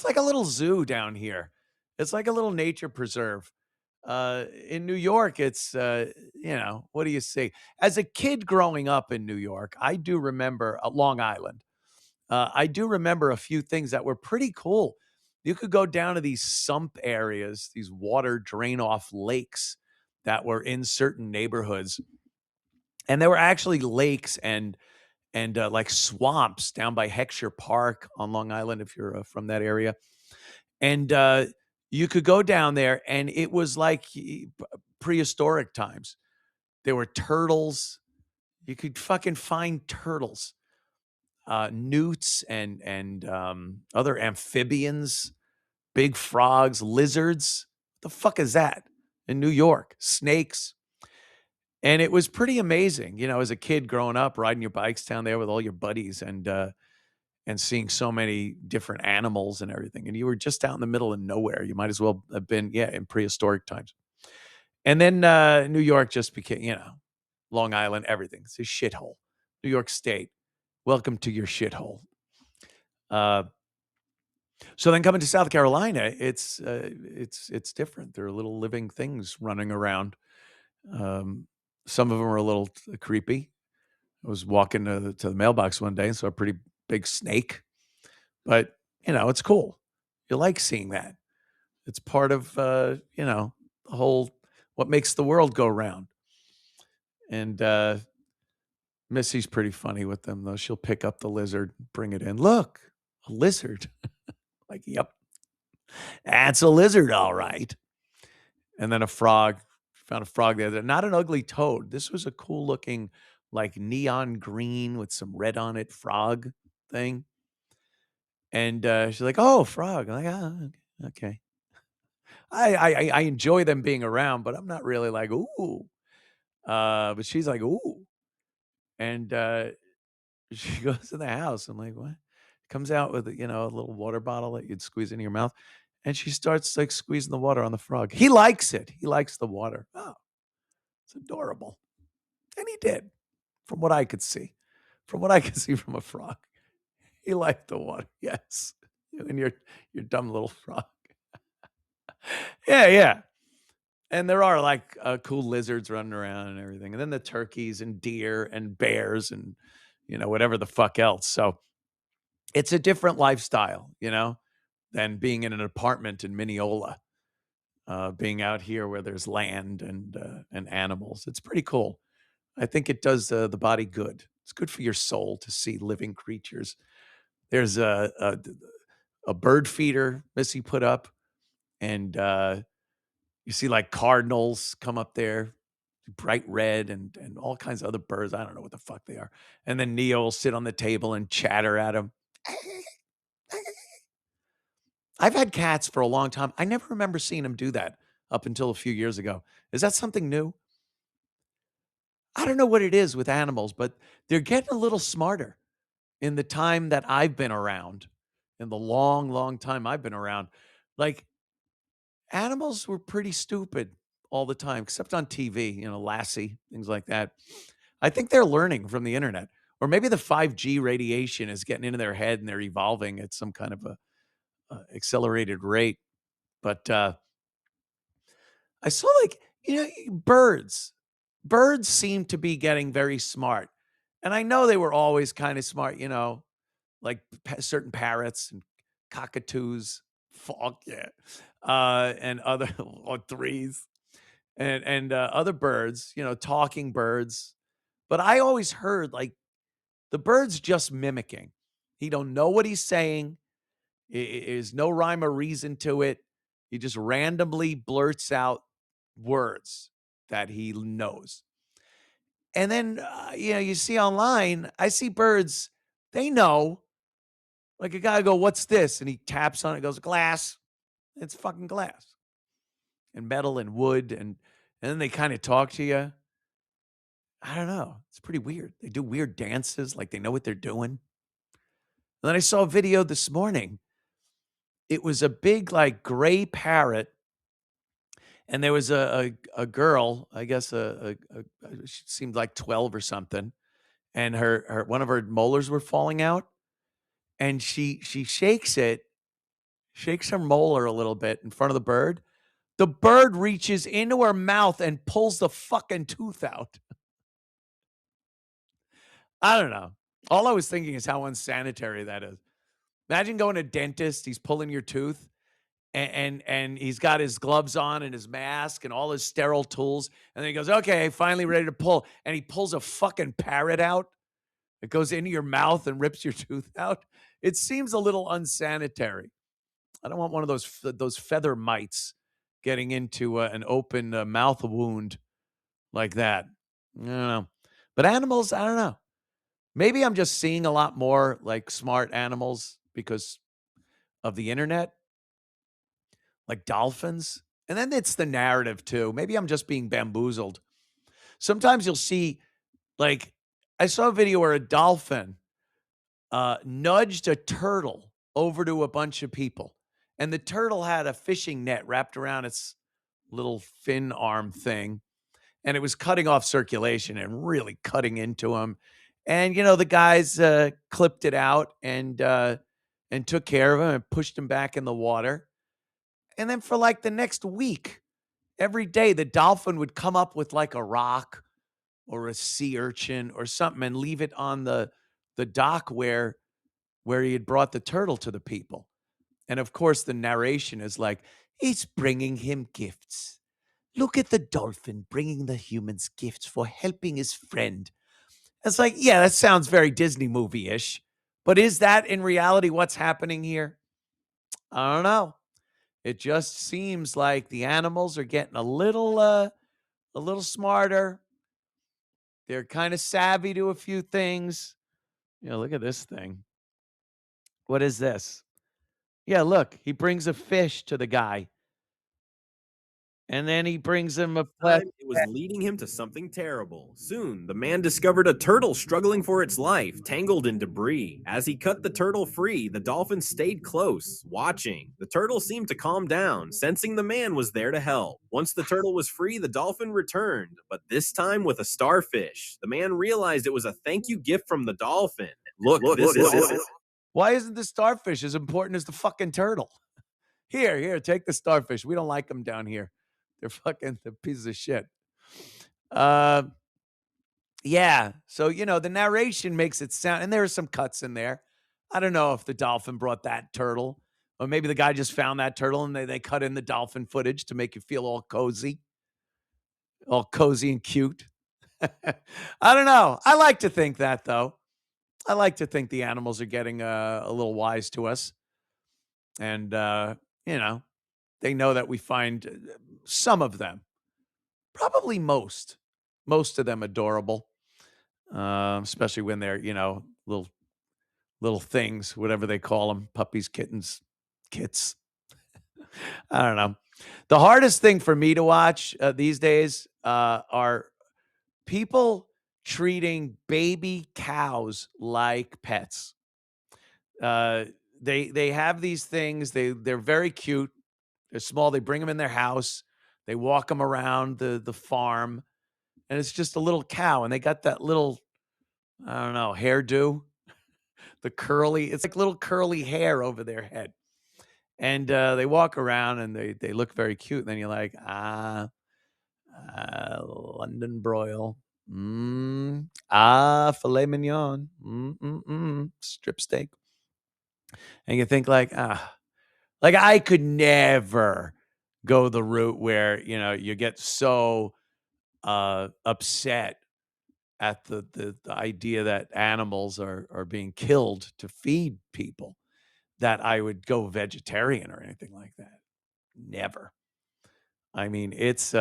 It's like a little zoo down here. It's like a little nature preserve. In New York, it's, what do you see? As a kid growing up in New York, I do remember Long Island. I do remember a few things that were pretty cool. You could go down to these sump areas, these water drain off lakes that were in certain neighborhoods. And there were actually lakes and like swamps down by Heckscher Park on Long Island, if you're from that area. And you could go down there, and it was like prehistoric times. There were turtles. You could fucking find turtles, newts, and other amphibians, big frogs, lizards. What the fuck is that in New York? Snakes. And it was pretty amazing, as a kid growing up, riding your bikes down there with all your buddies and seeing so many different animals and everything. And you were just out in the middle of nowhere. You might as well have been, yeah, in prehistoric times. And then New York just became, Long Island, everything. It's a shithole. New York State, welcome to your shithole. Uh, so then coming to South Carolina, it's different. There are little living things running around. Some of them are a little creepy. I was walking to the mailbox one day and saw a pretty big snake, but it's cool. You like seeing that. It's part of the whole what makes the world go round. And Missy's pretty funny with them though. She'll pick up the lizard, bring it in. Look, a lizard. Like, yep, that's a lizard, all right. And then a frog. Found a frog there. Not an ugly toad. This was a cool looking, like neon green with some red on it frog thing. And she's like, "Oh, frog." I'm like, "Ah, okay." I enjoy them being around, but I'm not really like, "Ooh." But she's like, "Ooh." And she goes in the house. I'm like, "What?" Comes out with, a little water bottle that you'd squeeze into your mouth, and she starts, like, squeezing the water on the frog. He likes it. He likes the water. Oh, it's adorable. And he did, from what I could see. From what I could see from a frog. He liked the water. Yes. You and your dumb little frog. Yeah, yeah. And there are, like, cool lizards running around and everything, and then the turkeys and deer and bears and, whatever the fuck else. So, it's a different lifestyle, than being in an apartment in Mineola, being out here where there's land and animals. It's pretty cool. I think it does, the body good. It's good for your soul to see living creatures. There's a bird feeder Missy put up, and, you see, like, cardinals come up there, bright red and all kinds of other birds. I don't know what the fuck they are. And then Neo will sit on the table and chatter at him. I've had cats for a long time. I never remember seeing him do that up until a few years ago. Is that something new? I don't know what it is with animals, but they're getting a little smarter in the time that I've been around, in the long, long time I've been around. Like, animals were pretty stupid all the time, except on TV, Lassie, things like that. I think they're learning from the internet, or maybe the 5G radiation is getting into their head and they're evolving at some kind of a accelerated rate. But I saw, like, birds. Birds seem to be getting very smart, and I know they were always kind of smart, like certain parrots and cockatoos, falk, yeah, and other or threes and other birds, talking birds. But I always heard, like, the bird's just mimicking. He don't know what he's saying. Is no rhyme or reason to it. He just randomly blurts out words that he knows. And then, you see online, I see birds, they know. Like a guy go, "What's this?" And he taps on it, goes, "Glass." It's fucking glass and metal and wood. And then they kind of talk to you. I don't know. It's pretty weird. They do weird dances like they know what they're doing. And then I saw a video this morning. It was a big, like, gray parrot, and there was a girl, I guess, she seemed like 12 or something, and her one of her molars were falling out, and she shakes it, shakes her molar a little bit in front of the bird. The bird reaches into her mouth and pulls the fucking tooth out. I don't know. All I was thinking is how unsanitary that is. Imagine going to a dentist, he's pulling your tooth, and he's got his gloves on and his mask and all his sterile tools, and then he goes, "Okay, finally ready to pull," and he pulls a fucking parrot out. It goes into your mouth and rips your tooth out. It seems a little unsanitary. I don't want one of those feather mites getting into an open mouth wound like that. I don't know. But animals, I don't know. Maybe I'm just seeing a lot more like smart animals because of the internet, like dolphins. And then it's the narrative too. Maybe I'm just being bamboozled. Sometimes you'll see, like, I saw a video where a dolphin nudged a turtle over to a bunch of people. And the turtle had a fishing net wrapped around its little fin arm thing. And it was cutting off circulation and really cutting into him. And, the guys clipped it out and took care of him and pushed him back in the water. And then for like the next week, every day the dolphin would come up with like a rock or a sea urchin or something and leave it on the dock where he had brought the turtle to the people. And of course, the narration is like, he's bringing him gifts. Look at the dolphin bringing the humans gifts for helping his friend. It's like, yeah, that sounds very Disney movie-ish. But is that in reality what's happening here? I don't know. It just seems like the animals are getting a little smarter. They're kind of savvy to a few things. Look at this thing. What is this? Yeah, look, he brings a fish to the guy, and then he brings him a plastic. Time, it was leading him to something terrible. Soon, the man discovered a turtle struggling for its life, tangled in debris. As he cut the turtle free, the dolphin stayed close, watching. The turtle seemed to calm down, sensing the man was there to help. Once the turtle was free, the dolphin returned, but this time with a starfish. The man realized it was a thank you gift from the dolphin. Look, this is. Why isn't the starfish as important as the fucking turtle? Here, take the starfish. We don't like them down here. They're pieces of shit. Uh, yeah. So, the narration makes it sound, and there are some cuts in there. I don't know if the dolphin brought that turtle, or maybe the guy just found that turtle and they cut in the dolphin footage to make you feel all cozy and cute. I don't know. I like to think that, though. I like to think the animals are getting a little wise to us. And, they know that we find some of them, probably most of them adorable, especially when they're, little things, whatever they call them, puppies, kittens, kits. I don't know. The hardest thing for me to watch these days are people treating baby cows like pets. Uh, they have these things. They're very cute. They're small. They bring them in their house. They walk them around the farm, and it's just a little cow, and they got that little, I don't know, hairdo, the curly. It's like little curly hair over their head, and they walk around and they look very cute. And then you're like, London broil, filet mignon, strip steak, and you think like I could never go the route where you get so upset at the idea that animals are being killed to feed people that I would go vegetarian or anything like that. Never. I mean, it's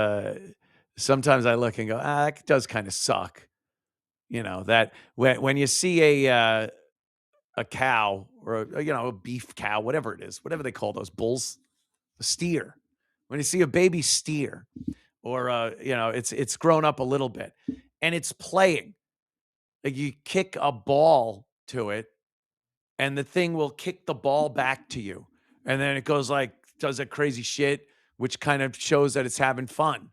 sometimes I look and go, that does kind of suck. That when you see a cow or a beef cow, whatever it is, whatever they call those bulls, a steer. When you see a baby steer or it's grown up a little bit and it's playing, like you kick a ball to it and the thing will kick the ball back to you. And then it goes like does that crazy shit, which kind of shows that it's having fun.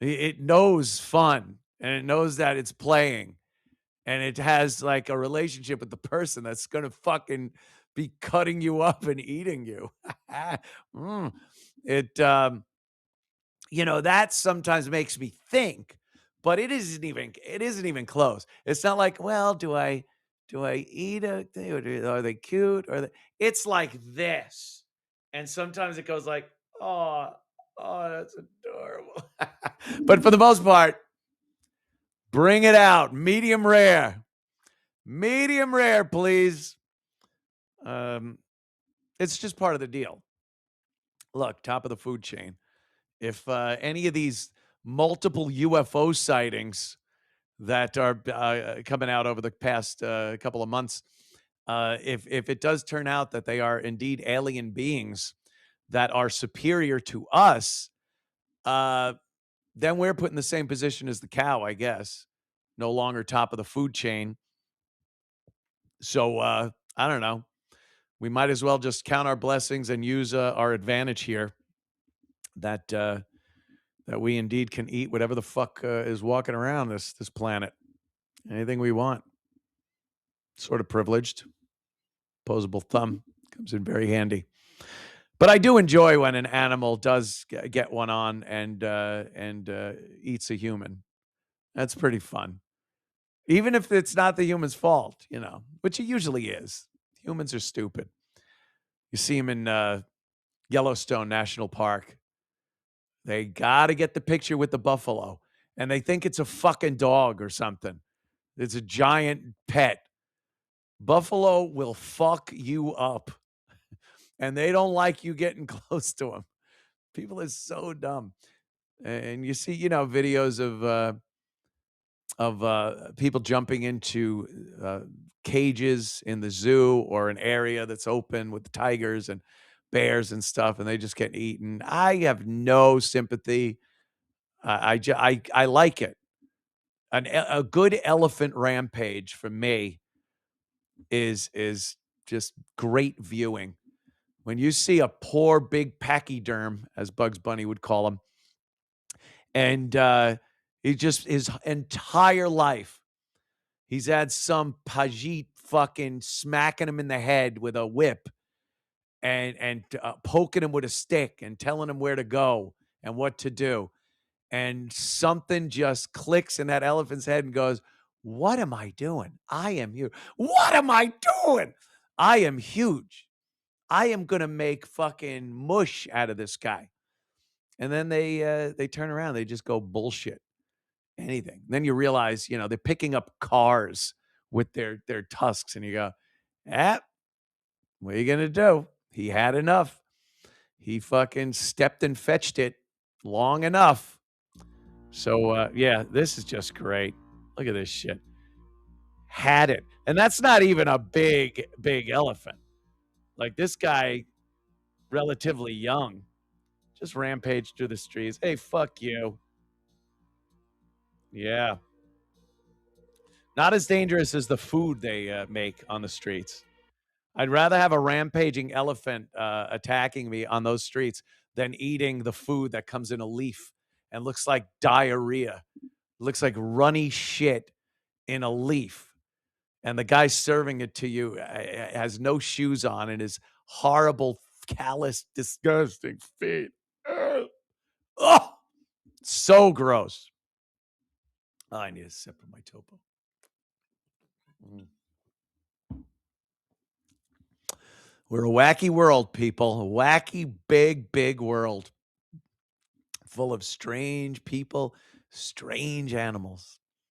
It knows fun and it knows that it's playing and it has like a relationship with the person that's going to fucking be cutting you up and eating you. Mm. It, that sometimes makes me think, but it isn't even close. It's not like, well, do I eat a thing, or are they cute, or it's like this. And sometimes it goes like, oh, oh, that's adorable. But for the most part, bring it out. Medium rare. Medium rare, please. Um, it's just part of the deal. Look, top of the food chain. If any of these multiple UFO sightings that are coming out over the past couple of months, if it does turn out that they are indeed alien beings that are superior to us, uh, then we're put in the same position as the cow, I guess. No longer top of the food chain. So I don't know. We might as well just count our blessings and use our advantage here that that we indeed can eat whatever the fuck is walking around this planet. Anything we want. Sort of privileged. Opposable thumb comes in very handy. But I do enjoy when an animal does get one on and eats a human. That's pretty fun. Even if it's not the human's fault, which it usually is. Humans are stupid. You see them in Yellowstone National Park. They got to get the picture with the buffalo, and they think it's a fucking dog or something. It's a giant pet. Buffalo will fuck you up, and they don't like you getting close to them. People are so dumb. And you see, videos of people jumping into cages in the zoo or an area that's open with tigers and bears and stuff, and they just get eaten. I have no sympathy. I like it. A good elephant rampage for me is just great viewing. When you see a poor big pachyderm, as Bugs Bunny would call him, and he just his entire life, he's had some Pajit fucking smacking him in the head with a whip and poking him with a stick and telling him where to go and what to do. And something just clicks in that elephant's head and goes, "What am I doing? I am huge. What am I doing? I am huge. I am gonna make fucking mush out of this guy." And then they turn around, they just go bullshit. Anything. Then you realize, they're picking up cars with their tusks, and you go, "Ah, what are you gonna do? He had enough. He fucking stepped and fetched it long enough." So yeah, this is just great. Look at this shit. Had it. And that's not even a big elephant. Like this guy, relatively young, just rampaged through the streets. Hey, fuck you. Yeah. Not as dangerous as the food they make on the streets. I'd rather have a rampaging elephant attacking me on those streets than eating the food that comes in a leaf and looks like diarrhea. Looks like runny shit in a leaf. And the guy serving it to you has no shoes on and his horrible, callous, disgusting feet. Ugh. Oh, so gross. Oh, I need a sip of my topo. Mm. We're a wacky world, people. A wacky, big world full of strange people, strange animals.